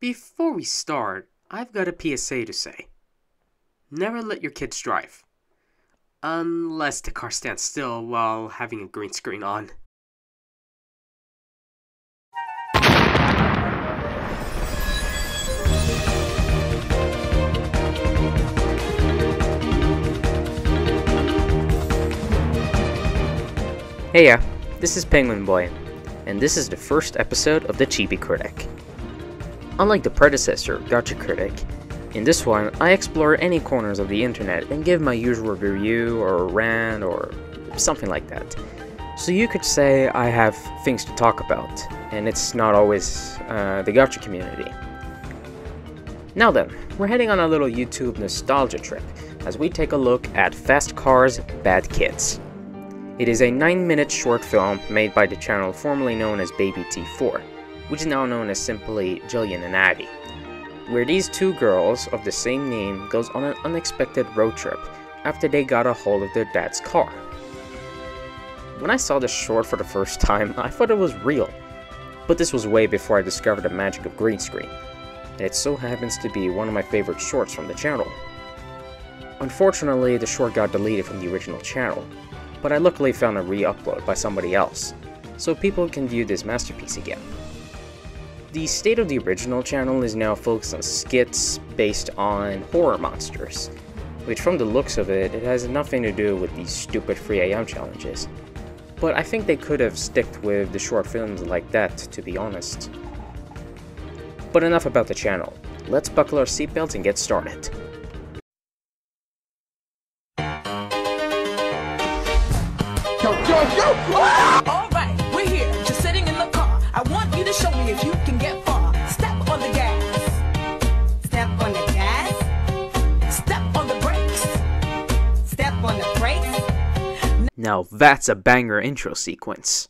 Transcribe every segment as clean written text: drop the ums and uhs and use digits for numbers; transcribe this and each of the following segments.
Before we start, I've got a PSA to say. Never let your kids drive. Unless the car stands still while having a green screen on. Heya, this is Penguin Boy, and this is the first episode of the Chibi Critic. Unlike the predecessor, Gotcha Critic, in this one I explore any corners of the internet and give my usual review or rant or something like that. So you could say I have things to talk about, and it's not always the Gotcha community. Now then, we're heading on a little YouTube nostalgia trip as we take a look at Fast Cars, Bad Kids. It is a 9-minute short film made by the channel formerly known as Baby T4, which is now known as simply Jillian and Addie, where these two girls of the same name goes on an unexpected road trip after they got a hold of their dad's car. When I saw this short for the first time, I thought it was real, but this was way before I discovered the magic of green screen, and it so happens to be one of my favorite shorts from the channel. Unfortunately, the short got deleted from the original channel, but I luckily found a re-upload by somebody else, so people can view this masterpiece again. The state of the original channel is now focused on skits based on horror monsters, which from the looks of it, it has nothing to do with these stupid 3 AM challenges. But I think they could have sticked with the short films like that, to be honest. But enough about the channel. Let's buckle our seatbelts and get started. Alright, we're here, just sitting in the car. I want you to show me if you can get far. Step on the gas. Step on the gas. Step on the brakes. Step on the brakes. Now that's a banger intro sequence.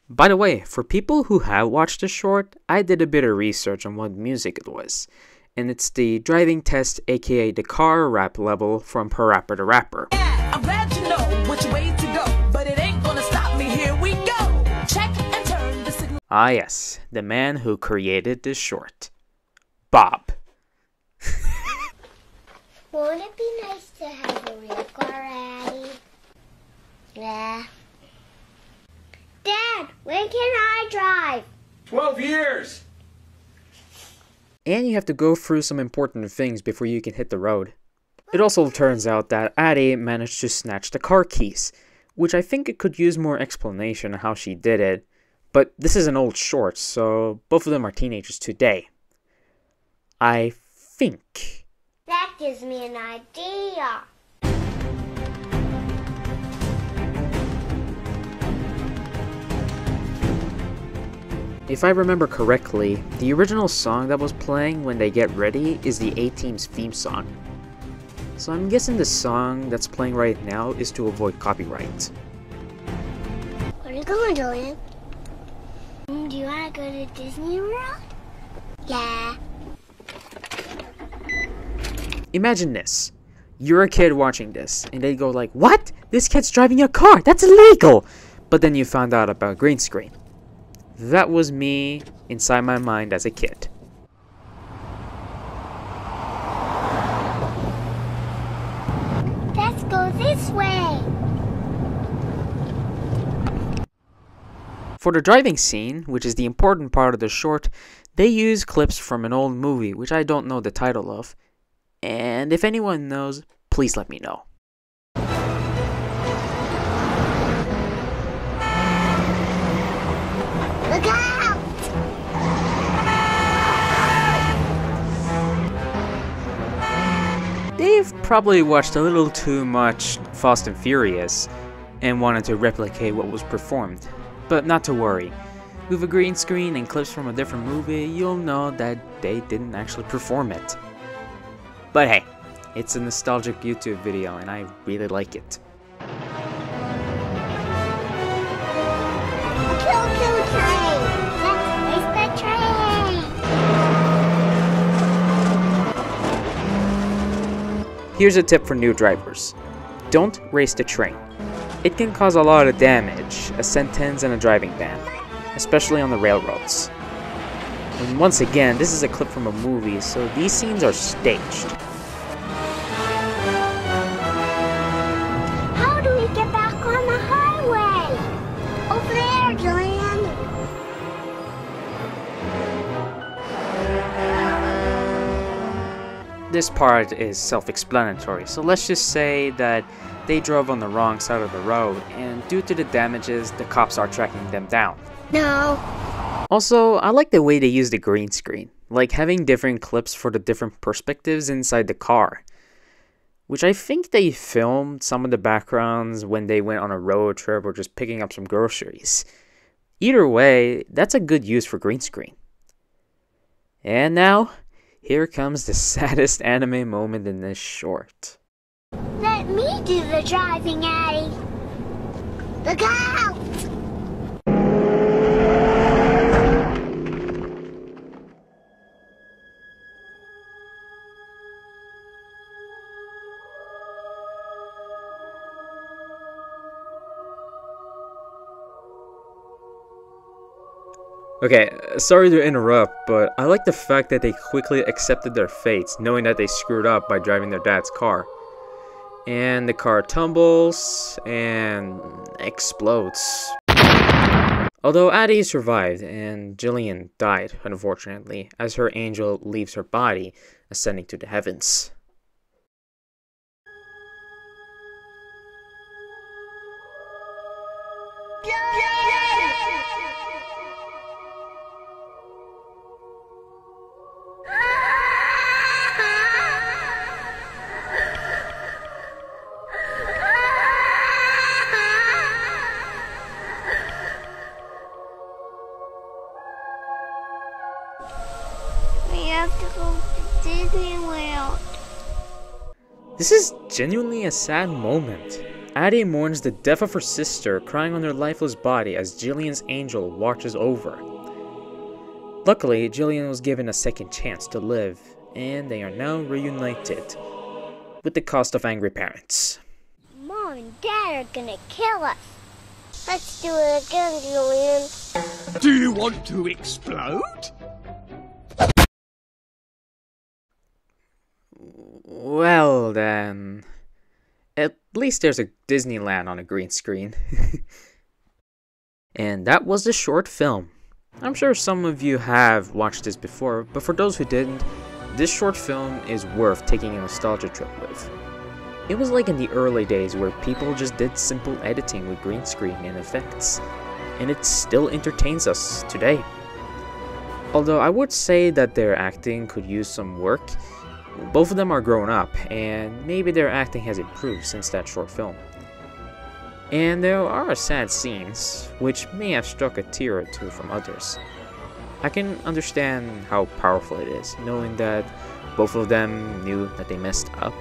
By the way, for people who have watched the short, I did a bit of research on what music it was, and it's the driving test, aka the car rap level from Parappa the Rapper. Yeah, I'm glad you know which way to go, but it ain't gonna stop me. Here we go. Check and turn the signal. Ah yes, the man who created this short. Bob. Won't it be nice to have a real car, Addie? Yeah. Dad, when can I drive? 12 years! And you have to go through some important things before you can hit the road. It also turns out that Addie managed to snatch the car keys, which I think it could use more explanation on how she did it, but this is an old short, so both of them are teenagers today. I think. That gives me an idea. If I remember correctly, the original song that was playing when they get ready is the A-Team's theme song. So I'm guessing the song that's playing right now is to avoid copyright. Where are you going, Jillian? Do you want to go to Disney World? Yeah. Imagine this. You're a kid watching this, and they go like, "What? This kid's driving a car! That's illegal!" But then you found out about green screen. That was me inside my mind as a kid. Let's go this way. For the driving scene, which is the important part of the short, they use clips from an old movie, which I don't know the title of. And if anyone knows, please let me know. Look out! They've probably watched a little too much Fast and Furious and wanted to replicate what was performed. But not to worry. With a green screen and clips from a different movie, you'll know that they didn't actually perform it. But hey, it's a nostalgic YouTube video and I really like it. Kill train! Let's race the train! Here's a tip for new drivers. Don't race the train. It can cause a lot of damage, a sentence and a driving ban, especially on the railroads. And once again, this is a clip from a movie, so these scenes are staged. How do we get back on the highway? Over there, Jillian. This part is self-explanatory, so let's just say that they drove on the wrong side of the road, and due to the damages, the cops are tracking them down. No. Also, I like the way they use the green screen, like having different clips for the different perspectives inside the car. Which I think they filmed some of the backgrounds when they went on a road trip or just picking up some groceries. Either way, that's a good use for green screen. And now, here comes the saddest anime moment in this short. Let me do the driving, Addie. Look out! Okay, sorry to interrupt, but I like the fact that they quickly accepted their fates, knowing that they screwed up by driving their dad's car. And the car tumbles and explodes. Although Addie survived and Jillian died, unfortunately, as her angel leaves her body, ascending to the heavens. We have to go to Disney World. This is genuinely a sad moment. Addie mourns the death of her sister, crying on her lifeless body as Jillian's angel watches over. Luckily, Jillian was given a second chance to live, and they are now reunited, with the cost of angry parents. Mom and Dad are gonna kill us. Let's do it again, Jillian. Do you want to explode? Well then, at least there's a Disneyland on a green screen. And that was the short film. I'm sure some of you have watched this before, but for those who didn't, this short film is worth taking a nostalgia trip with. It was like in the early days where people just did simple editing with green screen and effects, and it still entertains us today. Although I would say that their acting could use some work. Both of them are grown up, and maybe their acting has improved since that short film. And there are sad scenes, which may have struck a tear or two from others. I can understand how powerful it is, knowing that both of them knew that they messed up,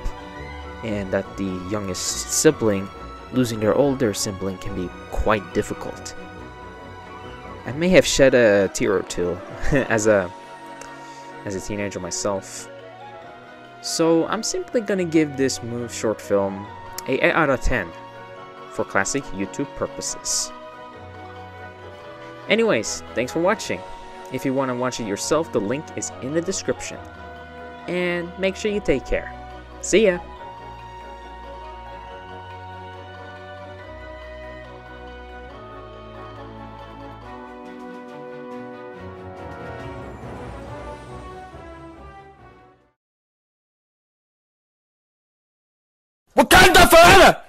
and that the youngest sibling losing their older sibling can be quite difficult. I may have shed a tear or two as a teenager myself. So I'm simply gonna give this short film a 8 out of 10 for classic YouTube purposes. Anyways, thanks for watching. If you want to watch it yourself, the link is in the description. And make sure you take care. See ya! Wakanda forever!